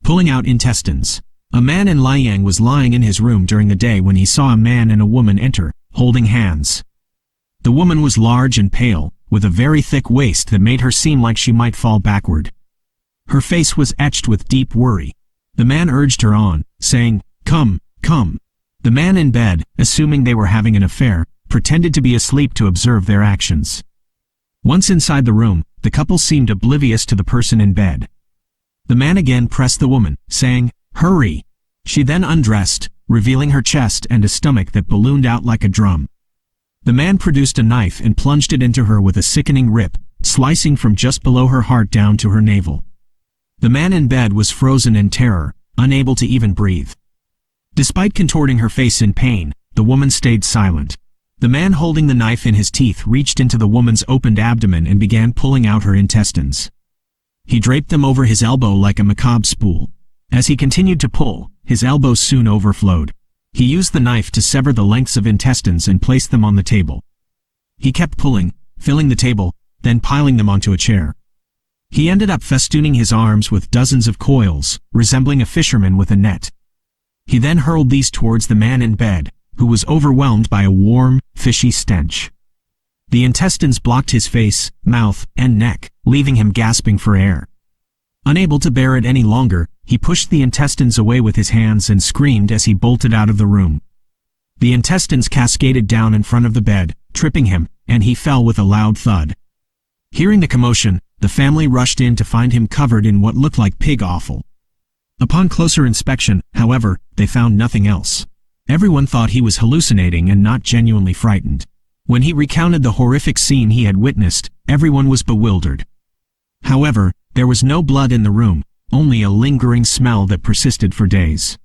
Pulling out intestines. A man in Liang was lying in his room during the day when he saw a man and a woman enter, holding hands. The woman was large and pale, with a very thick waist that made her seem like she might fall backward. Her face was etched with deep worry. The man urged her on, saying, "Come, come." The man in bed, assuming they were having an affair, pretended to be asleep to observe their actions. Once inside the room, the couple seemed oblivious to the person in bed. The man again pressed the woman, saying, "Hurry." She then undressed, revealing her chest and a stomach that ballooned out like a drum. The man produced a knife and plunged it into her with a sickening rip, slicing from just below her heart down to her navel. The man in bed was frozen in terror, unable to even breathe. Despite contorting her face in pain, the woman stayed silent. The man holding the knife in his teeth reached into the woman's opened abdomen and began pulling out her intestines. He draped them over his elbow like a macabre spool. As he continued to pull, his elbows soon overflowed. He used the knife to sever the lengths of intestines and placed them on the table. He kept pulling, filling the table, then piling them onto a chair. He ended up festooning his arms with dozens of coils, resembling a fisherman with a net. He then hurled these towards the man in bed, who was overwhelmed by a warm, fishy stench. The intestines blocked his face, mouth, and neck, leaving him gasping for air. Unable to bear it any longer, he pushed the intestines away with his hands and screamed as he bolted out of the room. The intestines cascaded down in front of the bed, tripping him, and he fell with a loud thud. Hearing the commotion, the family rushed in to find him covered in what looked like pig offal. Upon closer inspection, however, they found nothing else. Everyone thought he was hallucinating and not genuinely frightened. When he recounted the horrific scene he had witnessed, everyone was bewildered. However, there was no blood in the room, only a lingering smell that persisted for days.